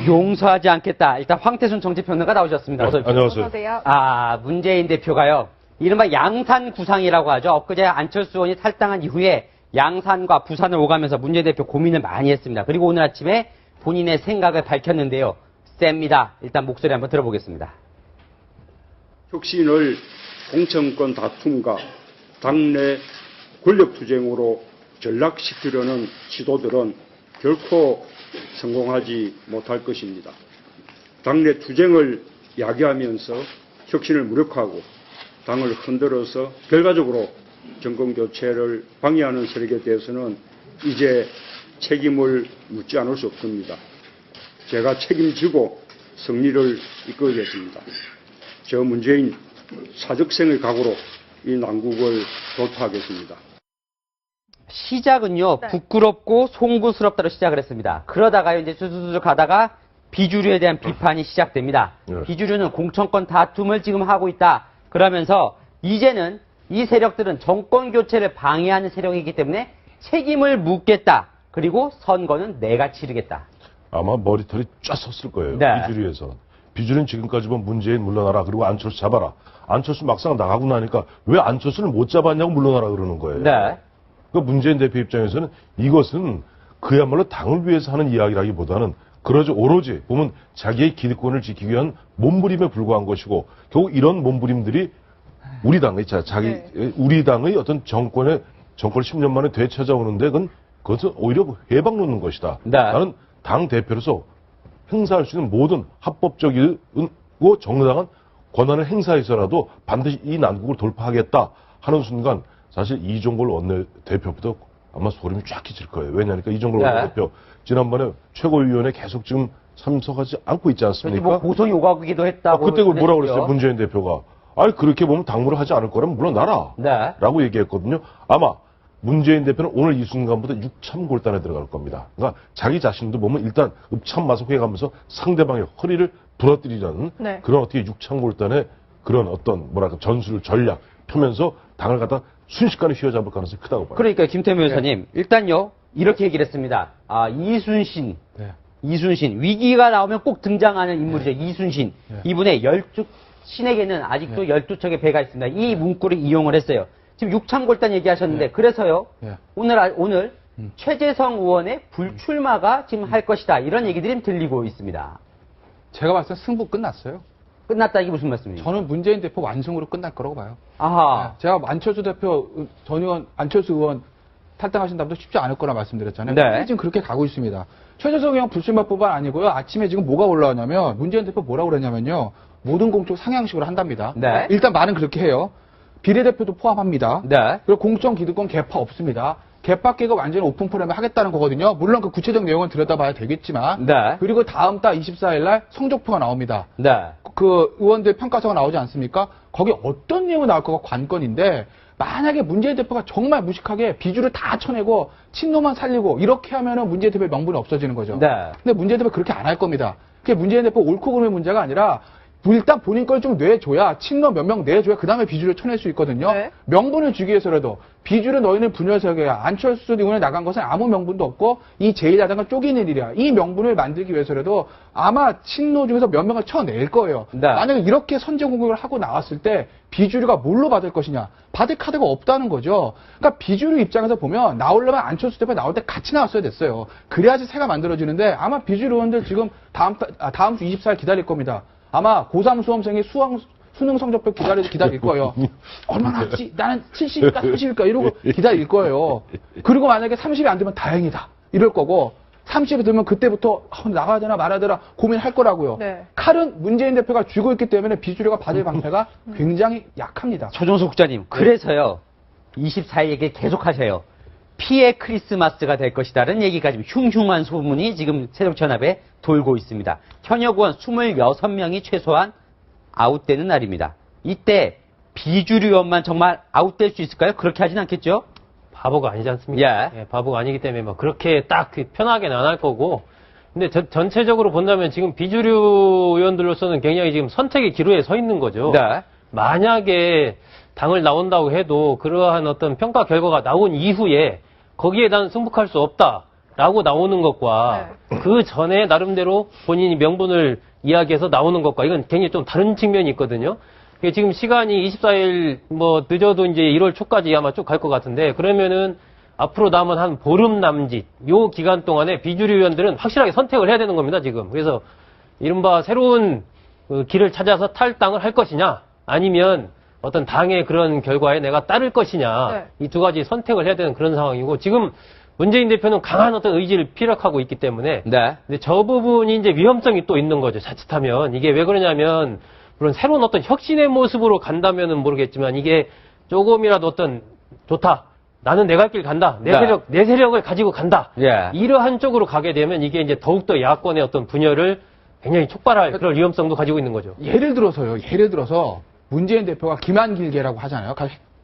용서하지 않겠다. 일단 황태순 정치평론가 나오셨습니다. 어서 오십시오. 안녕하세요. 문재인 대표가요. 이른바 양산 구상이라고 하죠. 엊그제 안철수 의원이 탈당한 이후에 양산과 부산을 오가면서 문재인 대표 고민을 많이 했습니다. 그리고 오늘 아침에 본인의 생각을 밝혔는데요. 셉니다. 일단 목소리 한번 들어보겠습니다. 혁신을 공천권 다툼과 당내 권력투쟁으로 전락시키려는 시도들은 결코 성공하지 못할 것입니다. 당내 투쟁을 야기하면서 혁신을 무력화하고 당을 흔들어서 결과적으로 정권교체를 방해하는 세력에 대해서는 이제 책임을 묻지 않을 수 없습니다. 제가 책임지고 승리를 이끌겠습니다. 저 문재인 사적생의 각오로 이 난국을 돌파하겠습니다. 시작은요, 네. 부끄럽고 송구스럽다로 시작을 했습니다. 그러다가요, 이제 쭈쭈쭈 가다가 비주류에 대한 비판이 시작됩니다. 네. 비주류는 공천권 다툼을 지금 하고 있다. 그러면서 이제는 이 세력들은 정권 교체를 방해하는 세력이기 때문에 책임을 묻겠다. 그리고 선거는 내가 치르겠다. 아마 머리털이 쫙 섰을 거예요. 네. 비주류에서. 비주류는 지금까지 보면 문재인 물러나라. 그리고 안철수 잡아라. 안철수 막상 나가고 나니까 왜 안철수를 못 잡았냐고 물러나라 그러는 거예요. 네. 그러니까 문재인 대표 입장에서는 이것은 그야말로 당을 위해서 하는 이야기라기보다는 그러지 오로지 보면 자기의 기득권을 지키기 위한 몸부림에 불과한 것이고 결국 이런 몸부림들이 우리 당의 우리 당의 어떤 정권을 10년 만에 되찾아오는데 그것은 오히려 회방 놓는 것이다. 네. 나는 당 대표로서 행사할 수 있는 모든 합법적이고 정당한 권한을 행사해서라도 반드시 이 난국을 돌파하겠다 하는 순간 사실 이종걸 원내대표부터 아마 소름이 쫙 끼칠 거예요. 왜냐하니까 이종걸 네. 원내대표 지난번에 최고위원회 계속 지금 참석하지 않고 있지 않습니까? 뭐 고성이 오가기도 했다고. 그때 뭐라고 그랬고요. 그랬어요? 문재인 대표가. 아니 그렇게 보면 당무를 하지 않을 거라면 물러나라. 네. 라고 얘기했거든요. 아마 문재인 대표는 오늘 이 순간부터 육참골단에 들어갈 겁니다. 그러니까 자기 자신도 보면 일단 읍참마속해 가면서 상대방의 허리를 부러뜨리려는 네. 그런 어떻게 육참골단의 그런 어떤 뭐랄까 전술 전략 펴면서 당을 갖다 순식간에 휘어잡을 가능성이 크다고 봐요. 그러니까 김태무 여사님, 일단요 이렇게 얘기를 했습니다. 이순신, 이순신 위기가 나오면 꼭 등장하는 인물이죠. 이순신 이분의 신에게는 아직도 12척의 배가 있습니다. 이 문구를 이용을 했어요. 지금 육참골단 얘기하셨는데 그래서요 오늘 최재성 의원의 불출마가 지금 할 것이다 이런 얘기들이 들리고 있습니다. 제가 봤을 때 승부 끝났어요. 끝났다 이게 무슨 말씀이에요? 저는 문재인 대표 완승으로 끝날 거라고 봐요. 아하. 제가 안철수 대표, 전 의원, 안철수 의원 탈당하신다면서 쉽지 않을 거라 말씀드렸잖아요. 네. 근데 지금 그렇게 가고 있습니다. 최재성 의원 불출마법안 아니고요. 아침에 지금 뭐가 올라왔냐면 문재인 대표 뭐라고 그랬냐면요. 모든 공적 상향식으로 한답니다. 네. 일단 말은 그렇게 해요. 비례대표도 포함합니다. 네. 그리고 공천 기득권 개파 없습니다. 개파계가 완전히 오픈 포럼에 하겠다는 거거든요. 물론 그 구체적 내용은 들여다봐야 되겠지만. 네. 그리고 다음 달 24일 날 성적표가 나옵니다. 네. 그 의원들 평가서가 나오지 않습니까? 거기 어떤 내용이 나올 거가 관건인데 만약에 문재인 대표가 정말 무식하게 비주를 다 쳐내고 친노만 살리고 이렇게 하면은 문재인 대표의 명분이 없어지는 거죠. 네. 근데 문재인 대표 그렇게 안 할 겁니다. 그게 문재인 대표 옳고 그름의 문제가 아니라 일단 본인 걸 좀 내줘야 친노 몇 명 내줘야 그 다음에 비주를 쳐낼 수 있거든요. 네. 명분을 주기 위해서라도 비주를 너희는 분열세계야. 안철수 의원에 나간 것은 아무 명분도 없고 이 제1야당은 쪼개는 일이야. 이 명분을 만들기 위해서라도 아마 친노 중에서 몇 명을 쳐낼 거예요. 네. 만약에 이렇게 선제 공격을 하고 나왔을 때 비주류가 뭘로 받을 것이냐. 받을 카드가 없다는 거죠. 그러니까 비주류 입장에서 보면 나오려면 안철수 대표 나올 때 같이 나왔어야 됐어요. 그래야지 새가 만들어지는데 아마 비주류 의원들 지금 다음 주 24일 기다릴 겁니다. 아마 고3 수험생이 수능 성적표 기다릴 거예요. 얼마나 할지 나는 70일까 30일까 이러고 기다릴 거예요. 그리고 만약에 30이 안 되면 다행이다 이럴 거고 30이 되면 그때부터 나가야 되나 말아야 되나 고민할 거라고요. 네. 칼은 문재인 대표가 쥐고 있기 때문에 비주류가 받을 방패가 굉장히 약합니다. 조정석 국장님, 그래서요 24일 얘기 계속 하셔요. 피해 크리스마스가 될 것이다라는 얘기가 지금 흉흉한 소문이 지금 새정치연합에 돌고 있습니다. 현역 의원 26명이 최소한 아웃되는 날입니다. 이때 비주류 의원만 정말 아웃될 수 있을까요? 그렇게 하진 않겠죠? 바보가 아니지 않습니까? 예. 예, 바보가 아니기 때문에 뭐 그렇게 딱 편하게는 안 할 거고. 근데 전체적으로 본다면 지금 비주류 의원들로서는 굉장히 지금 선택의 기로에 서 있는 거죠. 네. 만약에 당을 나온다고 해도 그러한 어떤 평가 결과가 나온 이후에 거기에 난 승복할 수 없다. 라고 나오는 것과 그 전에 나름대로 본인이 명분을 이야기해서 나오는 것과 이건 굉장히 좀 다른 측면이 있거든요. 이게 지금 시간이 24일 뭐 늦어도 이제 1월 초까지 아마 쭉 갈 것 같은데 그러면은 앞으로 남은 한 보름 남짓 요 기간 동안에 비주류 의원들은 확실하게 선택을 해야 되는 겁니다, 지금. 그래서 이른바 새로운 그 길을 찾아서 탈당을 할 것이냐 아니면 어떤 당의 그런 결과에 내가 따를 것이냐 이 두 가지 선택을 해야 되는 그런 상황이고 지금 문재인 대표는 강한 어떤 의지를 피력하고 있기 때문에 네. 근데 저 부분이 이제 위험성이 또 있는 거죠. 자칫하면 이게 왜 그러냐면 물론 새로운 어떤 혁신의 모습으로 간다면은 모르겠지만 이게 조금이라도 어떤 좋다. 나는 내 갈 길 간다. 내 세력을 가지고 간다. 예. 이러한 쪽으로 가게 되면 이게 이제 더욱더 야권의 어떤 분열을 굉장히 촉발할 그런 위험성도 가지고 있는 거죠. 예를 들어서 문재인 대표가 김한길계라고 하잖아요.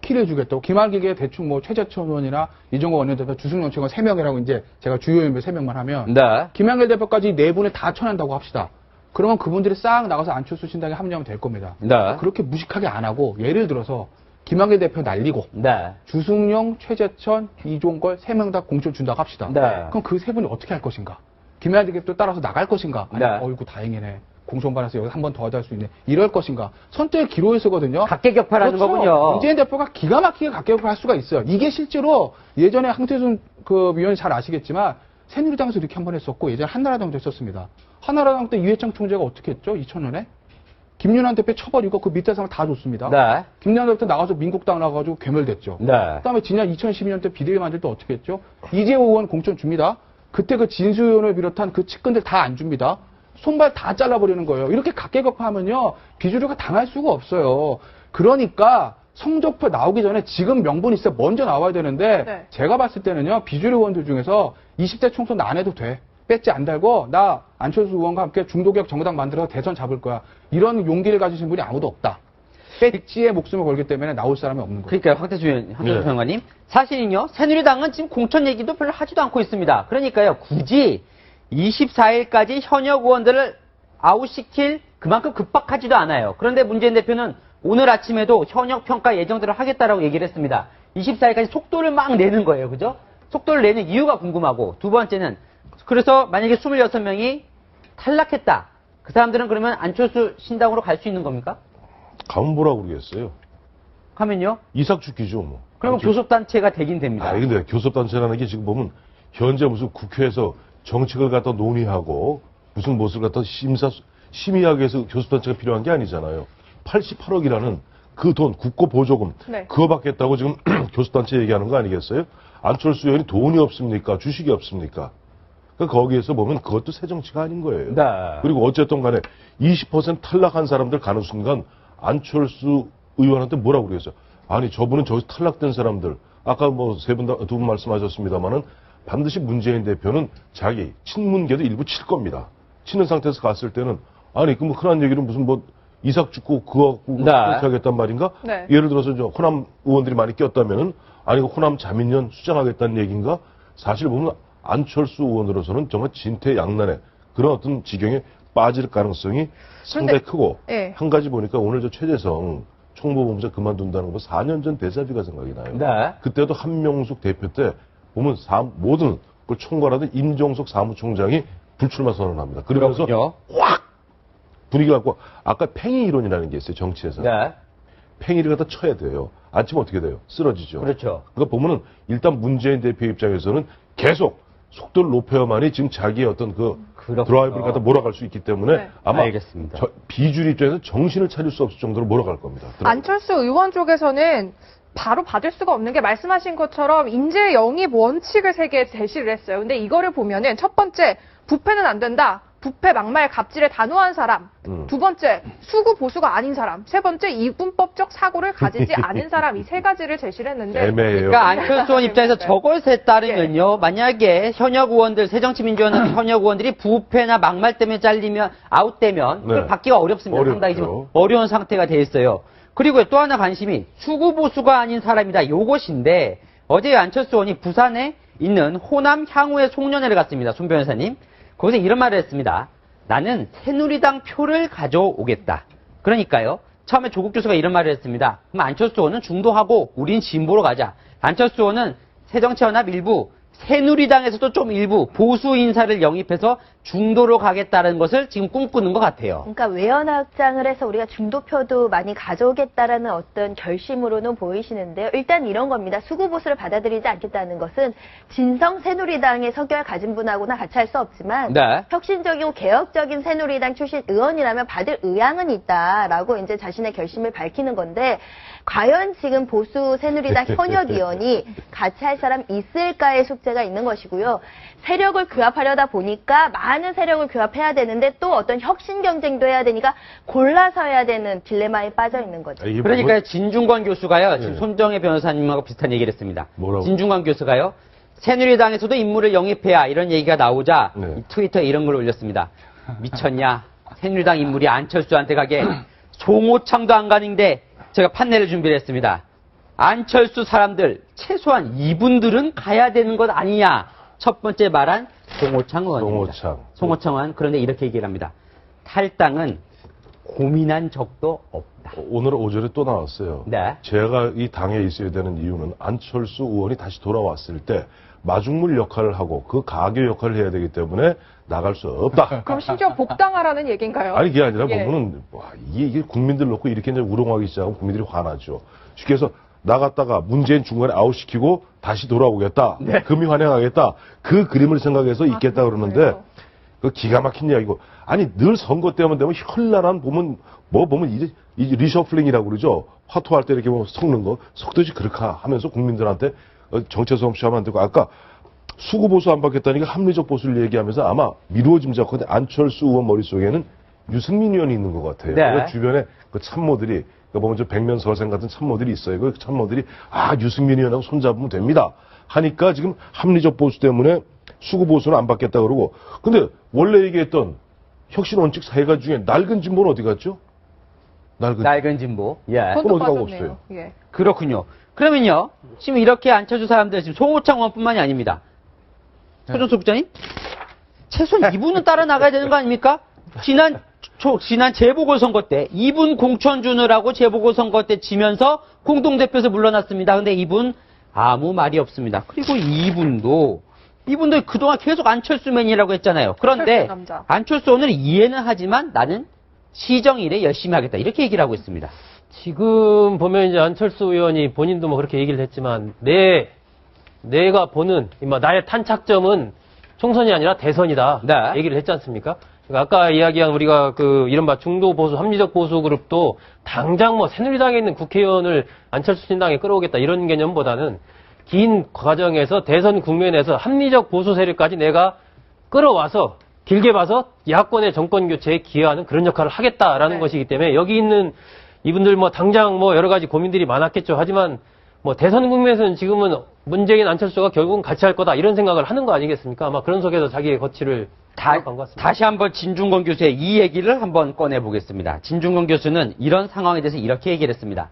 킬해주겠다고. 김한길계 대충 뭐 최재천 의원이나 이종거 원내대표, 주승용 최고 3명이라고 이제 제가 주요 인물 3명만 하면 네. 김한길 대표까지 4분을 다 쳐낸다고 합시다. 그러면 그분들이 싹 나가서 안철수 신당에 합류하면 될 겁니다. 네. 그렇게 무식하게 안 하고 예를 들어서 김한길 대표 날리고 네. 주승용, 최재천, 이종걸 3명 다 공천 준다고 합시다. 네. 그럼 그 3분이 어떻게 할 것인가? 김한길 대표 따라서 나갈 것인가? 아니, 네. 어이구 다행이네. 공천 받아서 여기 한 번 더 할 수 있네. 이럴 것인가? 선택 기로에서거든요. 각계격파라는 그렇죠. 거군요. 문재인 대표가 기가 막히게 각계격파할 수가 있어요. 이게 실제로 예전에 황태순 그 위원이 잘 아시겠지만 새누리당에서 이렇게 한 번 했었고 예전에 한나라당도 했었습니다. 한나라당 때 이회창 총재가 어떻게 했죠? 2000년에 김윤환 대표 쳐버리고 그 밑에 사람 다 줬습니다. 네. 김윤환 대표 나가서 민국당 나가가지고 괴멸됐죠. 네. 그다음에 지난 2012년 때 비대위 만들 때 어떻게 했죠? 이재호 의원 공천 줍니다. 그때 그 진수 의원을 비롯한 그 측근들 다 안 줍니다. 손발 다 잘라버리는 거예요. 이렇게 각계격파하면요 비주류가 당할 수가 없어요. 그러니까 성적표 나오기 전에 지금 명분이 있어 먼저 나와야 되는데 제가 봤을 때는요 비주류 의원들 중에서 20대 총선 안 해도 돼. 배지 안 달고 나 안철수 의원과 함께 중도개혁 정당 만들어서 대선 잡을 거야. 이런 용기를 가지신 분이 아무도 없다. 배지에 목숨을 걸기 때문에 나올 사람이 없는 거예요. 그러니까요, 황태수 평론가님. 사실은요, 새누리당은 지금 공천 얘기도 별로 하지도 않고 있습니다. 그러니까요, 굳이 24일까지 현역 의원들을 아웃시킬 그만큼 급박하지도 않아요. 그런데 문재인 대표는 오늘 아침에도 현역 평가 예정대로 하겠다라고 얘기를 했습니다. 24일까지 속도를 막 내는 거예요. 그죠? 속도를 내는 이유가 궁금하고, 두 번째는, 그래서 만약에 26명이 탈락했다. 그 사람들은 그러면 안철수 신당으로 갈 수 있는 겁니까? 가면 뭐라고 그러겠어요? 하면요? 이삭죽기죠, 뭐. 그러면 교섭단체가 되긴 됩니다. 아니, 근데 교섭단체라는 게 지금 보면 현재 무슨 국회에서 정책을 갖다 논의하고 무슨 무엇을 갖다 심의하기 위해서 교섭단체가 필요한 게 아니잖아요. 88억이라는 그 돈, 국고보조금, 그거 받겠다고 지금 교섭단체 얘기하는 거 아니겠어요? 안철수 의원이 돈이 없습니까? 주식이 없습니까? 그러니까 거기에서 보면 그것도 새정치가 아닌 거예요. 네. 그리고 어쨌든 간에 20% 탈락한 사람들 가는 순간 안철수 의원한테 뭐라고 그러겠어요? 아니, 저분은 저기서 탈락된 사람들, 아까 뭐 두 분 말씀하셨습니다만은 반드시 문재인 대표는 자기 친문계도 일부 칠 겁니다. 치는 상태에서 갔을 때는 아니, 그 뭐 흔한 얘기로 무슨 뭐 이삭 죽고 그거 갖고 그렇게 하겠단 말인가? 예를 들어서 저 호남 의원들이 많이 꼈다면은 아니, 호남 자민련 수장하겠다는 얘기인가? 사실 보면 안철수 의원으로서는 정말 진퇴양난의 그런 어떤 지경에 빠질 가능성이 상당히 크고 한 가지 보니까 오늘 저 최재성 총무본부장 그만둔다는 거 4년 전 데자뷰가 생각이 나요. 네. 그때도 한명숙 대표 때 보면 모든 걸 총괄하던 임종석 사무총장이 불출마 선언합니다. 그러면서 확 분위기가 갖고 아까 팽이 이론이라는 게 있어요. 정치에서. 네. 팽이를 갖다 쳐야 돼요. 안 치면 어떻게 돼요? 쓰러지죠. 그렇죠. 그러니까 보면은 일단 문재인 대표 입장에서는 계속 속도를 높여야만이 지금 자기의 어떤 그렇군요. 드라이브를 갖다 몰아갈 수 있기 때문에 아마 알겠습니다. 비주류 입장에서 정신을 차릴 수 없을 정도로 몰아갈 겁니다. 안철수 의원 쪽에서는 바로 받을 수가 없는 게 말씀하신 것처럼 인재 영입 원칙을 3개 제시를 했어요. 근데 이거를 보면은 첫 번째, 부패는 안 된다. 부패, 막말, 갑질에 단호한 사람. 두 번째, 수구 보수가 아닌 사람. 세 번째, 이분법적 사고를 가지지 않은 사람. 이 3가지를 제시를 했는데. 애매해요. 그러니까 안철수 의원 입장에서 저것에 따르면요. 만약에 현역 의원들, 새정치민주연합 현역 의원들이 부패나 막말 때문에 잘리면, 아웃되면 그걸 받기가 어렵습니다. 어렵죠. 상당히 지금 어려운 상태가 돼 있어요. 그리고 또 하나 관심이 수구 보수가 아닌 사람이다. 요것인데 어제 안철수 의원이 부산에 있는 호남 향후의 송년회를 갔습니다. 손 변호사님. 거기서 이런 말을 했습니다. 나는 새누리당 표를 가져오겠다. 그러니까요. 처음에 조국 교수가 이런 말을 했습니다. 그럼 안철수 의원은 중도하고 우린 진보로 가자. 안철수 의원은 새정치연합 일부 새누리당에서도 좀 일부 보수 인사를 영입해서 중도로 가겠다는 것을 지금 꿈꾸는 것 같아요. 그러니까 외연 확장을 해서 우리가 중도표도 많이 가져오겠다라는 어떤 결심으로는 보이시는데요. 일단 이런 겁니다. 수구보수를 받아들이지 않겠다는 것은 진성 새누리당의 성격을 가진 분하고나 같이 할 수 없지만 네. 혁신적이고 개혁적인 새누리당 출신 의원이라면 받을 의향은 있다라고 이제 자신의 결심을 밝히는 건데 과연 지금 보수 새누리당 현역 의원이 같이 할 사람 있을까의 숙제가 있는 것이고요. 세력을 규합하려다 보니까 많은 세력을 규합해야 되는데 또 어떤 혁신 경쟁도 해야 되니까 골라서 해야 되는 딜레마에 빠져 있는 거죠. 이게 그러니까 진중권 교수가요. 지금 네. 손정혜 변호사님하고 비슷한 얘기를 했습니다. 뭐라고? 진중권 교수가요. 새누리당에서도 인물을 영입해야 이런 얘기가 나오자 네. 이 트위터에 이런 걸 올렸습니다. 미쳤냐? 새누리당 인물이 안철수한테 가게 송호창도 안 가는데 제가 판넬을 준비를 했습니다. 안철수 사람들 최소한 이분들은 가야 되는 것 아니냐. 첫 번째 말한 송호창 의원입니다. 송호창 의원. 그런데 이렇게 얘기를 합니다. 탈당은 고민한 적도 없다. 오늘 오전에 또 나왔어요. 네. 제가 이 당에 있어야 되는 이유는 안철수 의원이 다시 돌아왔을 때 마중물 역할을 하고 그 가교 역할을 해야 되기 때문에 나갈 수 없다. 그럼 심지어 복당하라는 얘기인가요? 아니 그게 아니라 예. 보면은 와, 이게 국민들 놓고 이렇게 이제 우롱하기 시작하면 국민들이 화나죠. 쉽게 해서 나갔다가 문재인 중간에 아웃시키고 다시 돌아오겠다. 네. 금이 환영하겠다. 그 그림을 생각해서 있겠다 그러는데 그래요? 그 기가 막힌 이야기고 아니 늘 선거 때만 되면 현란한 보면 이제 리셔플링이라고 그러죠. 화투할 때 이렇게 뭐 섞는 거 섞듯이 그렇게 하면서 국민들한테 정체성 취하면 안 되고 아까 수구보수 안 받겠다니까 합리적 보수를 얘기하면서 아마 미루어짐작하는데 안철수 의원 머릿속에는 유승민 의원이 있는 것 같아요. 네. 그러니까 주변에 그 참모들이 그러니까 보면 저 백면서생 같은 참모들이 있어요. 그 참모들이 유승민 의원하고 손잡으면 됩니다. 하니까 지금 합리적 보수 때문에 수구보수는 안 받겠다 그러고 근데 원래 얘기했던 혁신원칙 세가 중에 낡은 진보는 어디 갔죠? 낡은 진보. 예. 그건 그건 또 어디가 빠졌네요. 없어요. 예. 그렇군요. 그러면요. 지금 이렇게 안철수 사람들 지금 송호창 의원뿐만이 아닙니다. 서정수 국장님? 최소한 이분은 따라 나가야 되는 거 아닙니까? 지난 재보궐선거 때 이분 공천 주느라고 재보궐선거 때 지면서 공동대표에서 물러났습니다. 근데 이분 아무 말이 없습니다. 그리고 이분도 그동안 계속 안철수맨이라고 했잖아요. 그런데 안철수 남자. 안철수 오늘 이해는 하지만 나는 시정 일에 열심히 하겠다. 이렇게 얘기를 하고 있습니다. 지금 보면 이제 안철수 의원이 본인도 뭐 그렇게 얘기를 했지만 내가 보는 나의 탄착점은 총선이 아니라 대선이다. 네. 얘기를 했지 않습니까? 그러니까 아까 이야기한 우리가 그 이른바 중도 보수, 합리적 보수 그룹도 당장 뭐 새누리당에 있는 국회의원을 안철수 신당에 끌어오겠다 이런 개념보다는 긴 과정에서 대선 국면에서 합리적 보수 세력까지 내가 끌어와서 길게 봐서 야권의 정권 교체에 기여하는 그런 역할을 하겠다라는 네. 것이기 때문에 여기 있는 이분들 당장 여러 가지 고민들이 많았겠죠. 하지만 대선 국면에서는 지금은 문재인 안철수가 결국은 같이 할 거다 이런 생각을 하는 거 아니겠습니까? 아마 그런 속에서 자기의 거취를 생각한 것 같습니다. 다시 한번 진중권 교수의 이 얘기를 한번 꺼내보겠습니다. 진중권 교수는 이런 상황에 대해서 이렇게 얘기를 했습니다.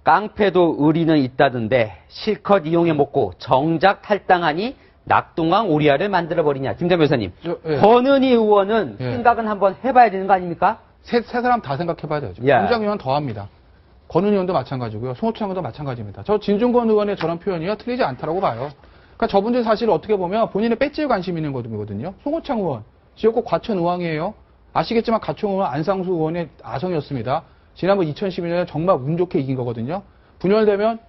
깡패도 의리는 있다던데 실컷 이용해 먹고 정작 탈당하니 낙동강 오리알을 만들어버리냐. 김 변호사님. 예. 권은희 의원은 예. 생각은 한번 해봐야 되는 거 아닙니까? 세 사람 다 생각해봐야 되죠. 예. 김장 의원 더합니다. 권은희 의원도 마찬가지고요. 송호창 의원도 마찬가지입니다. 저 진중권 의원의 저런 표현이요 틀리지 않다라고 봐요. 그러니까 저분들 사실 어떻게 보면 본인의 배지에 관심 있는 거거든요. 송호창 의원 지역구 과천 의왕이에요. 아시겠지만 과천 의원 안상수 의원의 아성이었습니다. 지난번 2012년에 정말 운 좋게 이긴 거거든요. 분열되면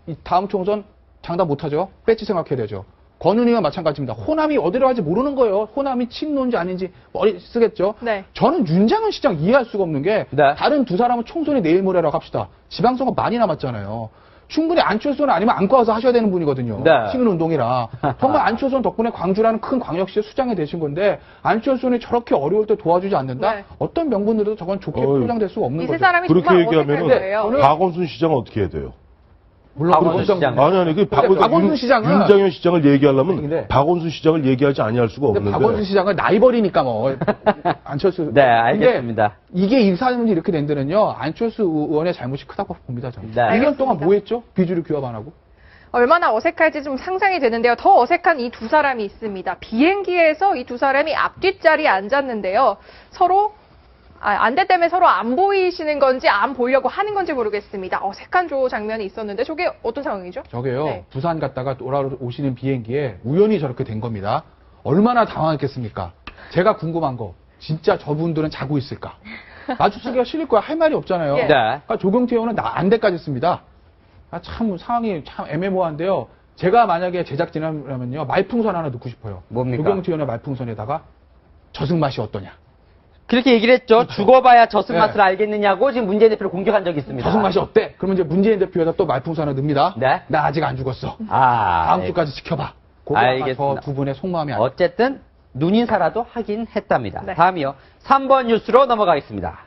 이 다음 총선 장담 못하죠. 배지 생각해야 되죠. 권은희와 마찬가지입니다. 호남이 어디로 갈지 모르는 거예요. 호남이 친노인지 아닌지 머리 쓰겠죠. 네. 저는 윤장현 시장 이해할 수가 없는 게 네. 다른 두 사람은 총선이 내일 모레라고 합시다. 지방선거 많이 남았잖아요. 충분히 안철수는 아니면 안고 와서 하셔야 되는 분이거든요. 네. 시민운동이라. 정말 안철수는 덕분에 광주라는 큰 광역시의 수장이 되신 건데 안철수는 저렇게 어려울 때 도와주지 않는다? 네. 어떤 명분으로도 저건 좋게 어이. 포장될 수가 없는 이 세 거죠. 사람이 그렇게 정말 얘기하면은 어색할 거예요. 박원순 시장은 어떻게 해야 돼요? 물론 박원순 그런 시장. 아니 그 박원순 시장은 윤장현 시장을 얘기하려면 근데 박원순 시장을 얘기하지 아니할 수가 근데 없는데 박원순 시장은 나이 버리니까 안철수. 네, 알겠습니다. 근데 이게 이 사람이 이렇게 된 데는요 안철수 의원의 잘못이 크다고 봅니다. 저는. 네. 1년 동안 뭐 했죠? 비주류 규합 안 하고. 얼마나 어색할지 좀 상상이 되는데요. 더 어색한 이 두 사람이 있습니다. 비행기에서 이 두 사람이 앞뒷자리에 앉았는데요. 서로 안대 때문에 서로 안 보이시는 건지 안 보이려고 하는 건지 모르겠습니다. 어색한 조 장면이 있었는데 저게 어떤 상황이죠? 저게요. 네. 부산 갔다가 돌아오시는 비행기에 우연히 저렇게 된 겁니다. 얼마나 당황했겠습니까? 제가 궁금한 거. 진짜 저분들은 자고 있을까? 마주치기가 싫을 거야. 할 말이 없잖아요. 예. 네. 그러니까 조경태 의원은 안대까지 씁니다. 참 상황이 참 애매모호한데요. 제가 만약에 제작진이라면요. 말풍선 하나 넣고 싶어요. 뭡니까? 조경태 의원의 말풍선에다가 젖은 맛이 어떠냐. 그렇게 얘기를 했죠. 죽어봐야 젖은 네. 맛을 알겠느냐고 지금 문재인 대표를 공격한 적이 있습니다. 젖은 맛이 어때? 그러면 이제 문재인 대표에다 또 말풍선 하나 넣습니다. 네. 나 아직 안 죽었어. 아, 다음 주까지 지켜봐. 그거 아마 알겠습니다. 저두 분의 속마음이 아니 어쨌든 눈인사라도 하긴 했답니다. 네. 다음이요. 3번 뉴스로 넘어가겠습니다.